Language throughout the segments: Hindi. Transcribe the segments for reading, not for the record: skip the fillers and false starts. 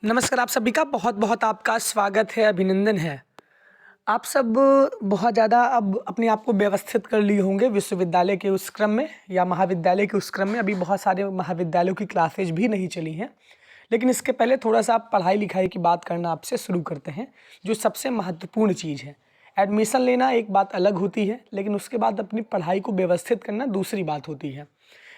नमस्कार, आप सभी का बहुत-बहुत आपका स्वागत है, अभिनंदन है। आप सब बहुत ज़्यादा अब अपने आप को व्यवस्थित कर लिए होंगे विश्वविद्यालय के उस क्रम में या महाविद्यालय के उस क्रम में। अभी बहुत सारे महाविद्यालयों की क्लासेज भी नहीं चली हैं। लेकिन इसके पहले थोड़ा-सा आप पढ़ाई-लिखाई की बात करना आपसे शुरू करते हैं, जो सबसे महत्वपूर्ण चीज़ है। एडमिशन लेना एक बात अलग होती है, लेकिन उसके बाद अपनी पढ़ाई को व्यवस्थित करना दूसरी बात होती है।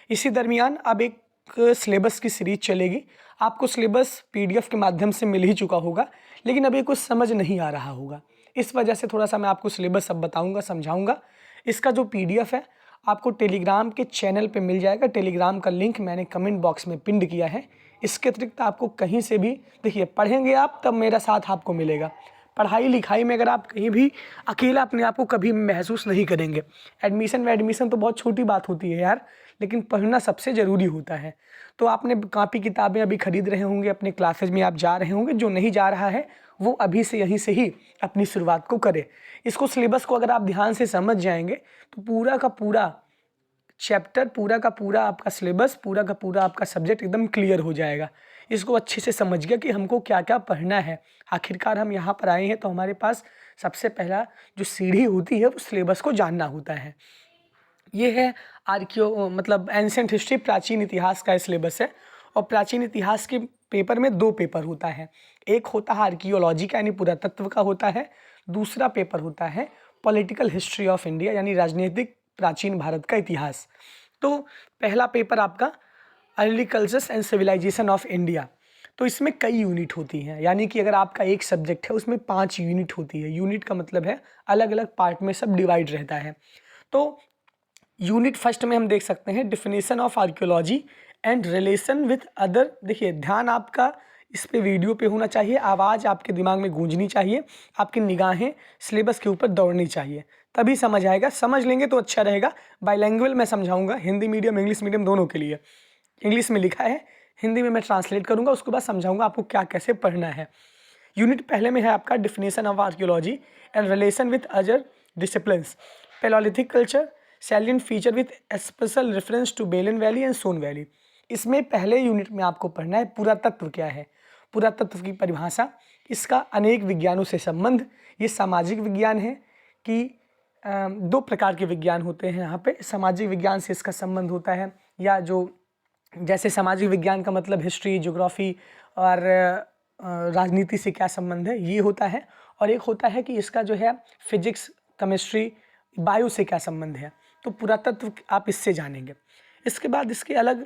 इसी दरमियान अब एक सिलेबस की सीरीज चलेगी। आपको सिलेबस पीडीएफ के माध्यम से मिल ही चुका होगा, लेकिन अभी कुछ समझ नहीं आ रहा होगा। इस वजह से थोड़ा-सा मैं आपको सिलेबस अब बताऊँगा, समझाऊँगा। इसका जो पीडीएफ है, आपको टेलीग्राम के चैनल पे मिल जाएगा। टेलीग्राम का लिंक मैंने कमेंट बॉक्स में पिन्ड किया है। इसके अतिरिक्त आपको कहीं से भी देखिए, पढ़ेंगे आप तब मेरा साथ आपको मिलेगा। पढ़ाई-लिखाई में अगर आप कहीं भी अकेला अपने आप को कभी महसूस नहीं करेंगे। एडमिशन तो बहुत छोटी बात होती है यार, लेकिन पढ़ना सबसे ज़रूरी होता है। तो आपने कॉपी किताबें अभी खरीद रहे होंगे, अपने क्लासेज में आप जा रहे होंगे। जो नहीं जा रहा है, वो अभी से यहीं से ही अपनी शुरुआत को करे। इसको सिलेबस को अगर आप ध्यान से समझ जाएँगे, तो पूरा का पूरा चैप्टर, पूरा का पूरा आपका सिलेबस, पूरा का पूरा आपका सब्जेक्ट एकदम क्लियर हो जाएगा। इसको अच्छे से समझिए कि हमको क्या-क्या पढ़ना है। आखिरकार हम यहाँ पर आए हैं, तो हमारे पास सबसे पहला जो सीढ़ी होती है, वो सिलेबस को जानना होता है। ये है मतलब एंशिएंट हिस्ट्री, प्राचीन इतिहास का सिलेबस है। और प्राचीन इतिहास के पेपर में 2 पेपर होता है। एक होता है आर्कियोलॉजी का, यानी पुरातत्व का होता है। दूसरा पेपर होता है पॉलिटिकल हिस्ट्री ऑफ इंडिया, यानी राजनीतिक प्राचीन भारत का इतिहास। तो पहला पेपर आपका early cultures and civilization of India. तो इसमें कई यूनिट होती हैं, यानी कि अगर आपका एक सब्जेक्ट है, उसमें 5 यूनिट होती है। यूनिट का मतलब है अलग-अलग पार्ट में सब डिवाइड रहता है। तो यूनिट फर्स्ट में हम देख सकते हैं definition of archaeology and relation with other. देखिए, ध्यान आपका इस पे वीडियो पे होना चाहिए, आवाज़ आपके दिमाग में गूंजनी चाहिए, आपकी निगाहें सिलेबस के ऊपर दौड़नी चाहिए, तभी समझ आएगा। समझ लेंगे तो अच्छा रहेगा। बाइलैंग्वेज मैं समझाऊंगा, हिंदी मीडियम इंग्लिश मीडियम दोनों के लिए। इंग्लिश में लिखा है, हिंदी में मैं ट्रांसलेट करूंगा, उसके बाद समझाऊंगा आपको क्या कैसे पढ़ना है। यूनिट पहले में है आपका definition of archaeology and relation with other disciplines, palaeolithic culture, salient feature with special reference to Belan valley and Son valley. इसमें पहले यूनिट में आपको पढ़ना है पुरातत्व क्या है, पुरातत्व की परिभाषा, इसका अनेक विज्ञानों से संबंध। ये सामाजिक विज्ञान है कि 2 प्रकार के विज्ञान होते हैं यहाँ पे। सामाजिक विज्ञान से इसका संबंध होता है, या जो जैसे सामाजिक विज्ञान का मतलब हिस्ट्री, ज्योग्राफी और राजनीति से क्या संबंध है, ये होता है। और एक होता है कि इसका जो है फिजिक्स, केमिस्ट्री, बायो से क्या संबंध है। तो पुरातत्व आप इससे जानेंगे। इसके बाद इसके अलग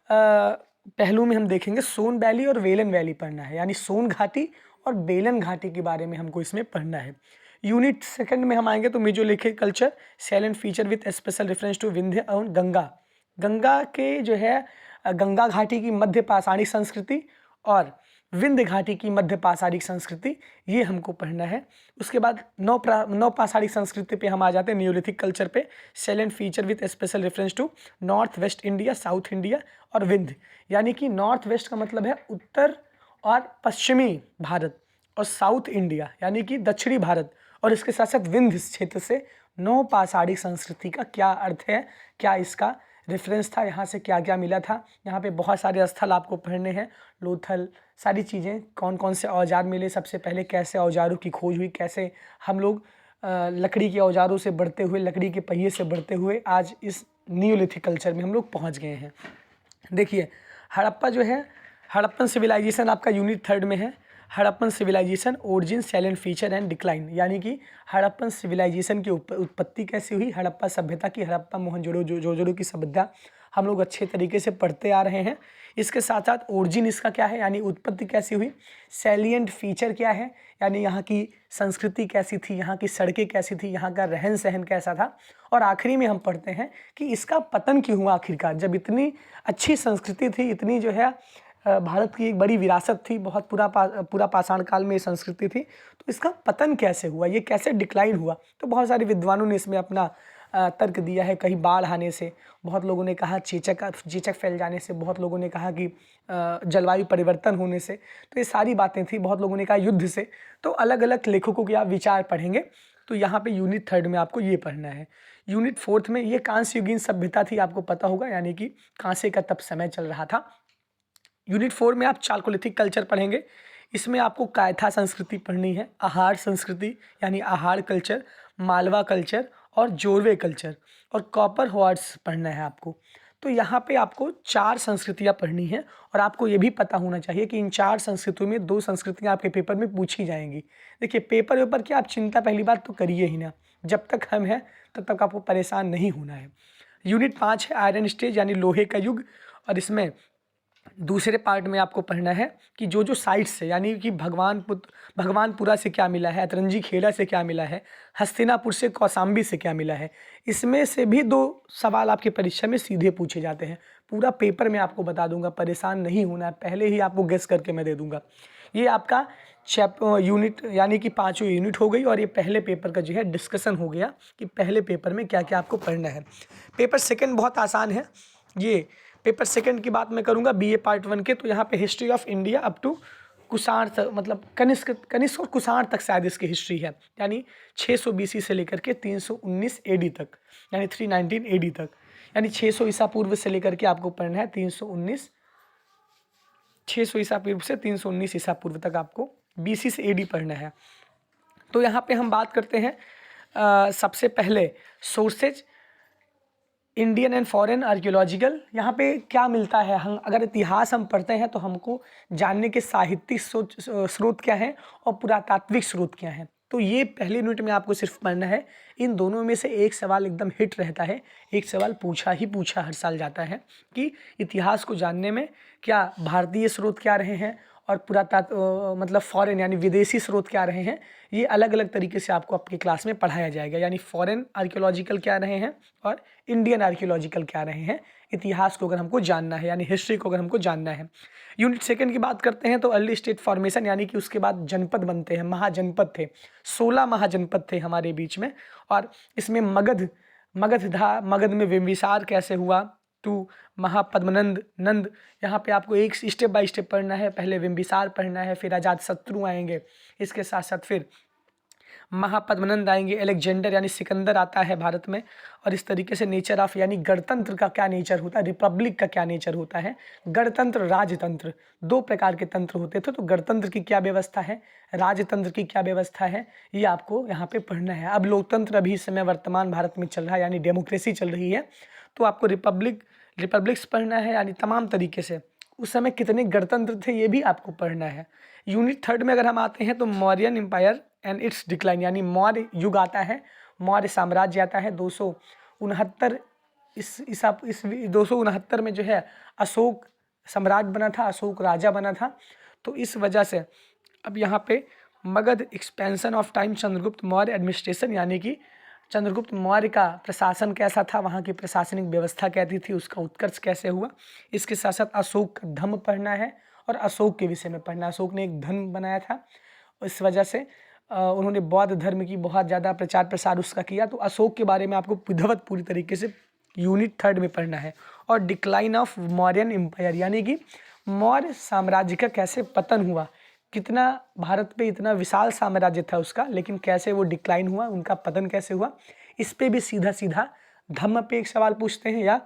पहलू में हम देखेंगे सोन वैली और वेलन वैली पढ़ना है, यानी सोन घाटी और बेलन घाटी के बारे में हमको इसमें पढ़ना है। यूनिट सेकंड में हम आएंगे तो mesolithic culture, salient feature with special reference to Vindhya और गंगा। गंगा के जो है गंगा घाटी की मध्य पाषाणिक संस्कृति और विंध्य घाटी की मध्य पाषाणिक संस्कृति, ये हमको पढ़ना है। उसके बाद नौ पाषाणिक संस्कृति पे हम आ जाते हैं, न्यूलिथिक कल्चर पे, salient feature with special reference to north west India, south India और विंध्य। यानी कि नॉर्थ वेस्ट का मतलब है उत्तर और पश्चिमी भारत, और साउथ इंडिया यानी कि दक्षिणी भारत, और इसके साथ साथ विंध्य क्षेत्र से 9 पाषाणिक संस्कृति का क्या अर्थ है, क्या इसका रेफरेंस था, यहाँ से क्या क्या मिला था। यहाँ पे बहुत सारे स्थल आपको पढ़ने हैं, लोथल, सारी चीज़ें, कौन कौन से औजार मिले सबसे पहले, कैसे औजारों की खोज हुई, कैसे हम लोग लकड़ी के औजारों से बढ़ते हुए, लकड़ी के पहिए से बढ़ते हुए आज इस न्यूलिथिक कल्चर में हम लोग पहुँच गए हैं। देखिए, हड़प्पा जो है, हड़प्पन सिविलाइजेशन आपका यूनिट थर्ड में है। Harappan civilization, origin, salient feature and decline, यानी कि हड़प्पन सिविलाइजेशन की उत्पत्ति कैसे हुई, हड़प्पा सभ्यता की, हड़प्पा मोहनजोदड़ो की सभ्यता हम लोग अच्छे तरीके से पढ़ते आ रहे हैं। इसके साथ साथ ओरिजिन इसका क्या है, यानी उत्पत्ति कैसी हुई, सैलिएंट फीचर क्या है, यानी यहाँ की संस्कृति कैसी थी, यहाँ की सड़कें कैसी थी, यहाँ का रहन सहन कैसा था। और आखिरी में हम पढ़ते हैं कि इसका पतन क्यों हुआ आखिरकार, जब इतनी अच्छी संस्कृति थी, इतनी जो है भारत की एक बड़ी विरासत थी, बहुत पूरा पाषाण काल में ये संस्कृति थी, तो इसका पतन कैसे हुआ, ये कैसे डिक्लाइन हुआ। तो बहुत सारे विद्वानों ने इसमें अपना तर्क दिया है। कहीं बाढ़ आने से, बहुत लोगों ने कहा चेचक फैल जाने से, बहुत लोगों ने कहा कि जलवायु परिवर्तन होने से, तो ये सारी बातें थी। बहुत लोगों ने कहा युद्ध से। तो अलग अलग लेखकों के आप विचार पढ़ेंगे। तो यहाँ पे यूनिट थर्ड में आपको ये पढ़ना है। यूनिट फोर्थ में ये कांस्य युगीन सभ्यता थी, आपको पता होगा, यानी कि कांसे का तब समय चल रहा था। यूनिट 4 में आप चालकोलिथिक कल्चर पढ़ेंगे। इसमें आपको कायथा संस्कृति पढ़नी है, आहार संस्कृति यानी आहार कल्चर, मालवा कल्चर और जोरवे कल्चर और कॉपर हॉर्स पढ़ना है आपको। तो यहाँ पे आपको 4 संस्कृतियाँ पढ़नी है और आपको ये भी पता होना चाहिए कि इन 4 संस्कृतियों में 2 संस्कृतियाँ आपके पेपर में पूछी जाएंगी। देखिए पेपर की आप चिंता पहली बात तो करिए ही ना, जब तक हम हैं तब तक आपको परेशान नहीं होना है। यूनिट 5 है आयरन स्टेज यानी लोहे का युग, और इसमें दूसरे पार्ट में आपको पढ़ना है कि जो साइट्स है यानी कि भगवानपुरा से क्या मिला है, अतरंजी खेड़ा से क्या मिला है, हस्तिनापुर से कौसाम्बी से क्या मिला है। इसमें से भी 2 सवाल आपकी परीक्षा में सीधे पूछे जाते हैं। पूरा पेपर में आपको बता दूंगा, परेशान नहीं होना है, पहले ही आपको गेस करके मैं दे दूंगा। ये आपका यूनिट यानी कि 5वीं यूनिट हो गई और ये पहले पेपर का जो है डिस्कशन हो गया कि पहले पेपर में क्या क्या आपको पढ़ना है। पेपर सेकेंड बहुत आसान है। ये पेपर सेकंड की बात मैं करूंगा बीए पार्ट 1 के, तो यहाँ पे history of India up to Kushan तक, मतलब कनिष्क और कुषाण तक शायद इसकी हिस्ट्री है, यानी 600 BC से लेकर के 319 AD तक, यानी 319 AD तक, यानी 600 ईसा पूर्व से लेकर के आपको पढ़ना है 600 ईसा पूर्व से 319 ईसा पूर्व तक आपको BC से AD पढ़ना है। तो यहाँ पे हम बात करते हैं सबसे पहले sources Indian and foreign archaeological. यहाँ पे क्या मिलता है, हम अगर इतिहास हम पढ़ते हैं तो हमको जानने के साहित्यिक स्रोत क्या हैं और पुरातात्विक स्रोत क्या हैं। तो ये पहले यूनिट में आपको सिर्फ पढ़ना है। इन दोनों में से एक सवाल एकदम हिट रहता है, एक सवाल पूछा हर साल जाता है कि इतिहास को जानने में क्या भारतीय स्रोत क्या रहे हैं और मतलब फॉरेन यानी विदेशी स्रोत क्या रहे हैं। ये अलग अलग तरीके से आपको आपकी क्लास में पढ़ाया जाएगा, यानी फॉरेन आर्कियोलॉजिकल क्या रहे हैं और इंडियन आर्कियोलॉजिकल क्या रहे हैं। इतिहास को अगर हमको जानना है यानी हिस्ट्री को अगर हमको जानना है। यूनिट सेकंड की बात करते हैं तो अर्ली स्टेट फॉर्मेशन, यानी कि उसके बाद जनपद बनते हैं, महाजनपद थे, 16 महाजनपद थे हमारे बीच में। और इसमें मगध था, मगध में बिंबिसार कैसे हुआ, टू महापद्मनंद नंद। यहाँ पे आपको एक स्टेप बाय स्टेप पढ़ना है, पहले बिंबिसार पढ़ना है, फिर अजातशत्रु आएंगे, इसके साथ साथ फिर महापद्मनंद आएंगे, अलेक्जेंडर यानी सिकंदर आता है भारत में। और इस तरीके से नेचर ऑफ यानी गणतंत्र का क्या नेचर होता है, रिपब्लिक का क्या नेचर होता है, गणतंत्र राजतंत्र 2 प्रकार के तंत्र होते थे। तो गणतंत्र की क्या व्यवस्था है, राजतंत्र की क्या व्यवस्था है, ये आपको यहाँ पे पढ़ना है। अब लोकतंत्र अभी इस समय वर्तमान भारत में चल रहा है यानी डेमोक्रेसी चल रही है, तो आपको रिपब्लिक्स पढ़ना है, यानी तमाम तरीके से उस समय कितने गणतंत्र थे ये भी आपको पढ़ना है। यूनिट 3 में अगर हम आते हैं तो Mauryan empire and its decline, यानी मौर्य युग आता है, मौर्य साम्राज्य आता है 269 इस 269 में जो है अशोक सम्राट बना था, अशोक राजा बना था। तो इस वजह से अब यहाँ पे Magadh expansion of time Chandragupta Maurya administration, यानी कि चंद्रगुप्त मौर्य का प्रशासन कैसा था, वहाँ की प्रशासनिक व्यवस्था कैसी थी, उसका उत्कर्ष कैसे हुआ। इसके साथ साथ अशोक का धम्म पढ़ना है और अशोक के विषय में पढ़ना है। अशोक ने एक धर्म बनाया था, इस वजह से उन्होंने बौद्ध धर्म की बहुत ज़्यादा प्रचार प्रसार उसका किया। तो अशोक के बारे में आपको विधिवत पूरी तरीके से यूनिट 3 में पढ़ना है। और डिक्लाइन ऑफ मौर्यन एम्पायर, यानी कि मौर्य साम्राज्य का कैसे पतन हुआ, कितना भारत पे इतना विशाल साम्राज्य था उसका, लेकिन कैसे वो डिक्लाइन हुआ, उनका पतन कैसे हुआ। इस पे भी सीधा सीधा धम्म पे एक सवाल पूछते हैं या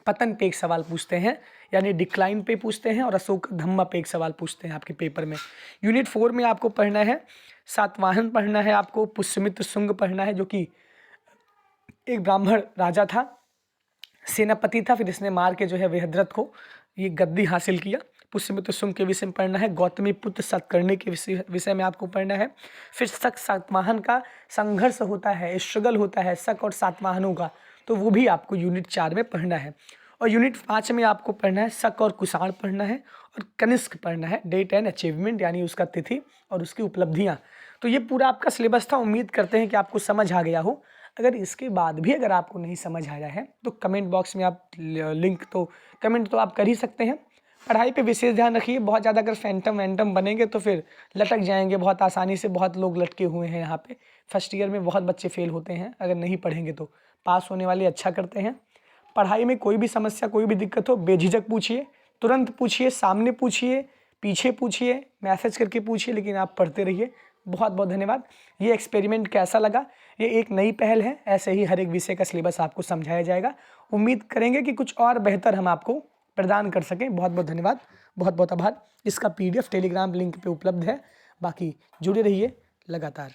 पतन पे एक सवाल पूछते हैं, यानी डिक्लाइन पे पूछते हैं और अशोक धम्म पे एक सवाल पूछते हैं आपके पेपर में। यूनिट 4 में आपको पढ़ना है सातवाहन पढ़ना है, आपको पुष्यमित्र शुंग पढ़ना है, जो कि एक ब्राह्मण राजा था, सेनापति था, फिर इसने मार के जो है वेहद्रथ को ये गद्दी हासिल किया। पुष्यमित्र शुंग के विषय में पढ़ना है। गौतमी पुत्र सतकर्णी के विषय में आपको पढ़ना है। फिर शक सातवाहन का संघर्ष होता है, स्ट्रगल होता है शक और सातवाहनों का, तो वो भी आपको यूनिट 4 में पढ़ना है। और यूनिट 5 में आपको पढ़ना है शक और कुषाण पढ़ना है और कनिष्क पढ़ना है, डेट एंड अचीवमेंट, यानी उसका तिथि और उसकी उपलब्धियाँ। तो ये पूरा आपका सिलेबस था। उम्मीद करते हैं कि आपको समझ आ गया हो। अगर इसके बाद भी अगर आपको नहीं समझ आया है तो कमेंट बॉक्स में आप कमेंट तो आप कर ही सकते हैं। पढ़ाई पे विशेष ध्यान रखिए। बहुत ज़्यादा अगर फैंटम वैंटम बनेंगे तो फिर लटक जाएंगे बहुत आसानी से। बहुत लोग लटके हुए हैं यहाँ पे, फर्स्ट ईयर में बहुत बच्चे फेल होते हैं अगर नहीं पढ़ेंगे तो। पास होने वाले अच्छा करते हैं। पढ़ाई में कोई भी समस्या कोई भी दिक्कत हो बेझिझक पूछिए, तुरंत पूछिए, सामने पूछिए, पीछे पूछिए, मैसेज करके पूछिए, लेकिन आप पढ़ते रहिए। बहुत बहुत धन्यवाद। ये एक्सपेरिमेंट कैसा लगा, ये एक नई पहल है। ऐसे ही हर एक विषय का सिलेबस आपको समझाया जाएगा। उम्मीद करेंगे कि कुछ और बेहतर हम आपको प्रदान कर सकें। बहुत बहुत धन्यवाद। बहुत बहुत आभार। इसका PDF टेलीग्राम लिंक पे उपलब्ध है। बाकी जुड़े रहिए लगातार।